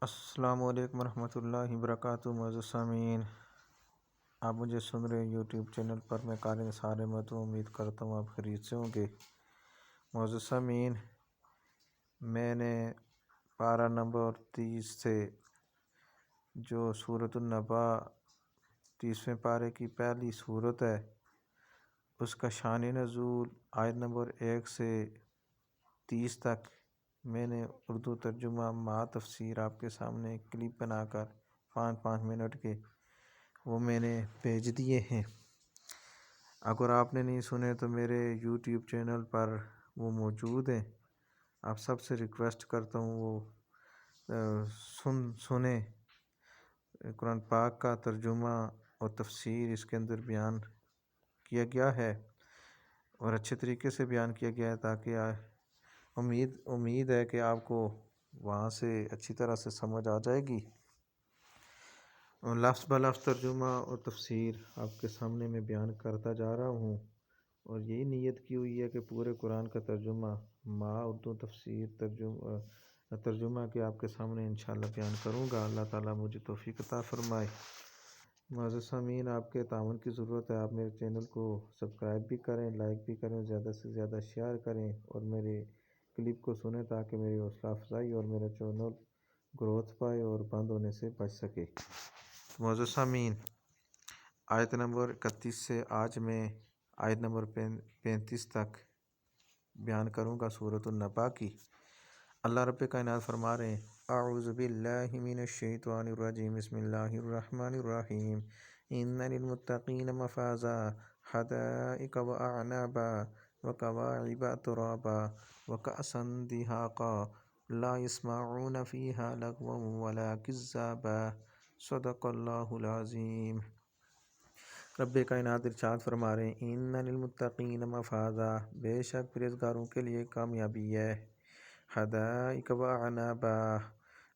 السلام علیکم ورحمۃ اللہ وبرکاتہ۔ معزز سامعین، آپ مجھے سن رہے ہیں یوٹیوب چینل پر۔ میں قاری نثار احمد ہوں، امید کرتا ہوں آپ خیریت سے ہوں گے۔ معزز سامعین، میں نے پارہ نمبر 30 سے جو سورۃ النبا 30ویں پارے کی پہلی سورت ہے، اس کا شان نزول آیت نمبر 1 سے 30 تک میں نے اردو ترجمہ مع تفسیر آپ کے سامنے کلپ بنا کر 5 منٹ کے وہ میں نے بھیج دیے ہیں۔ اگر آپ نے نہیں سنے تو میرے یوٹیوب چینل پر وہ موجود ہیں۔ آپ سب سے ریکویسٹ کرتا ہوں وہ سنیں۔ قرآن پاک کا ترجمہ اور تفسیر اس کے اندر بیان کیا گیا ہے اور اچھے طریقے سے بیان کیا گیا ہے، تاکہ امید ہے کہ آپ کو وہاں سے اچھی طرح سے سمجھ آ جائے گی۔ اور لفظ بلفظ ترجمہ اور تفسیر آپ کے سامنے میں بیان کرتا جا رہا ہوں، اور یہی نیت کی ہوئی ہے کہ پورے قرآن کا ترجمہ مع اردو تفسیر ترجمہ کے آپ کے سامنے انشاءاللہ بیان کروں گا۔ اللہ تعالیٰ مجھے توفیق عطا فرمائے۔ معزز سامعین، آپ کے تعاون کی ضرورت ہے۔ آپ میرے چینل کو سبسکرائب بھی کریں، لائک بھی کریں، زیادہ سے زیادہ شیئر کریں اور میرے کلپ کو سنیں، تاکہ میری حوصلہ افزائی اور میرا چینل گروتھ پائے اور بند ہونے سے بچ سکے۔ معزز سامعین، آیت نمبر 31 سے آج میں آیت نمبر 35 تک بیان کروں گا سورۃ النبا کی۔ اللہ رب کائنات فرما رہے ہیں: اعوذ باللہ من الشیطان الرجیم، بسم اللہ الرحمن الرحیم۔ ان للمتقین مفازا حدائق واعنابا وکواعب اترابا وکأسا دہاقا لا يسمعون فیہا لغوا ولا کذابا صدق اللہ العظیم۔ رب کائنات ارشاد فرما رہے ہیں: ان للمتقین مفازا، بے شک پرہیزگاروں کے لیے کامیابی ہے۔ حدائق واعنابا،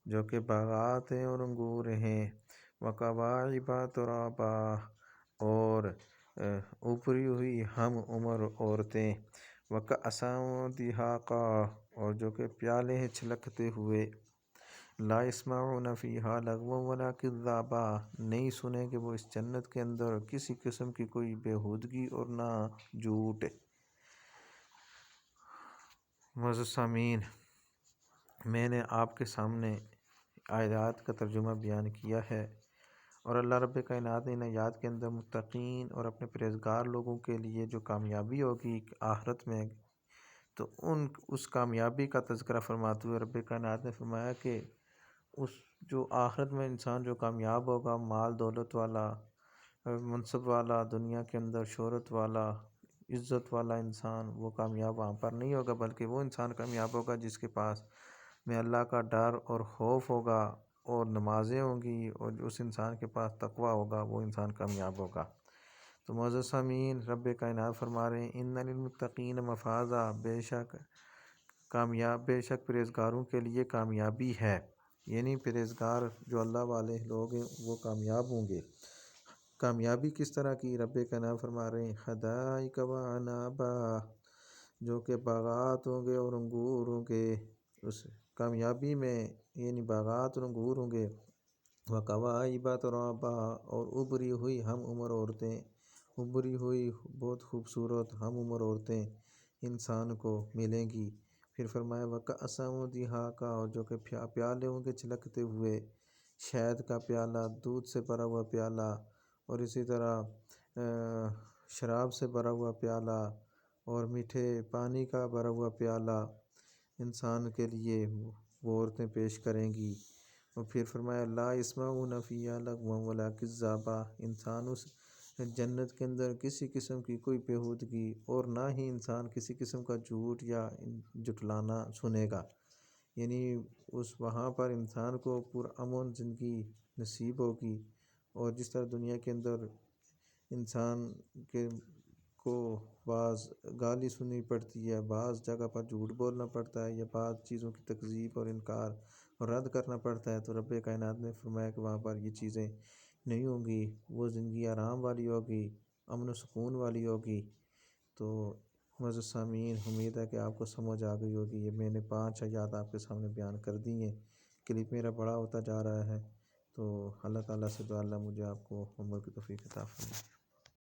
جو کہ باغات ہیں اور انگور ہیں۔ وکواعب اترابا، اور اوپری ہوئی ہم عمر عورتیں۔ وکأسا دہاقا، اور جو کہ پیالے ہیں چھلکتے ہوئے۔ لا يسمعون فیہا لغوا ولا کذابا، نہیں سنیں گے وہ اس جنت کے اندر کسی قسم کی کوئی بیہودگی اور نہ جھوٹ۔ معزز سامعین، میں نے آپ کے سامنے آیات کا ترجمہ بیان کیا ہے، اور اللہ رب کائنات نے ان آیات کے اندر متقین اور اپنے پرہیزگار لوگوں کے لیے جو کامیابی ہوگی آخرت میں، تو اس کامیابی کا تذکرہ فرماتے ہوئے رب کائنات نے فرمایا کہ اس جو آخرت میں انسان جو کامیاب ہوگا، مال دولت والا، منصب والا، دنیا کے اندر شہرت والا، عزت والا انسان، وہ کامیاب وہاں پر نہیں ہوگا، بلکہ وہ انسان کامیاب ہوگا جس کے پاس میں اللہ کا ڈر اور خوف ہوگا اور نمازیں ہوں گی، اور اس انسان کے پاس تقویٰ ہوگا، وہ انسان کامیاب ہوگا۔ تو معزز سامعین، رب کائنات فرما رہے ہیں: ان للمتقین مفازا، بے شک پرہیزگاروں کے لیے کامیابی ہے، یعنی پرہیزگار جو اللہ والے لوگ ہیں وہ کامیاب ہوں گے۔ کامیابی کس طرح کی؟ رب کائنات فرما رہے ہیں: حدائق واعنابا، جو کہ باغات ہوں گے اور انگور ہوں گے۔ اس کامیابی میں یعنی باغات اور انگور ہوں گے۔ وکواعب اترابا، اور ابری ہوئی ہم عمر عورتیں، ابری ہوئی بہت خوبصورت ہم عمر عورتیں انسان کو ملیں گی۔ پھر فرمایا وکأسا دہاقا، اور جو کہ پیالے ہوں گے چھلکتے ہوئے، شہد کا پیالہ، دودھ سے بھرا ہوا پیالہ، اور اسی طرح شراب سے بھرا ہوا پیالہ اور میٹھے پانی کا بھرا ہوا پیالہ انسان کے لیے وہ عورتیں پیش کریں گی۔ اور پھر فرمایا لا يسمعون فیہا لغوا ولا کذابا، انسان اس جنت کے اندر کسی قسم کی کوئی بیہودگی اور نہ ہی انسان کسی قسم کا جھوٹ یا جھٹلانا سنے گا، یعنی وہاں پر انسان کو پرامن زندگی نصیب ہوگی۔ اور جس طرح دنیا کے اندر انسان کو بعض گالی سننی پڑتی ہے، بعض جگہ پر جھوٹ بولنا پڑتا ہے، یا بعض چیزوں کی تکذیب اور انکار اور رد کرنا پڑتا ہے، تو رب کائنات نے فرمایا کہ وہاں پر یہ چیزیں نہیں ہوں گی، وہ زندگی آرام والی ہوگی، امن و سکون والی ہوگی۔ تو معزز سامعین، امید ہے کہ آپ کو سمجھ آ گئی ہوگی۔ یہ میں نے 5 آیات آپ کے سامنے بیان کر دی ہیں کلپ میرا بڑا ہوتا جا رہا ہے، تو اللہ تعالیٰ سے دعا اللہ مجھے آپ کو عمر کی توفیق عطا فرمائے۔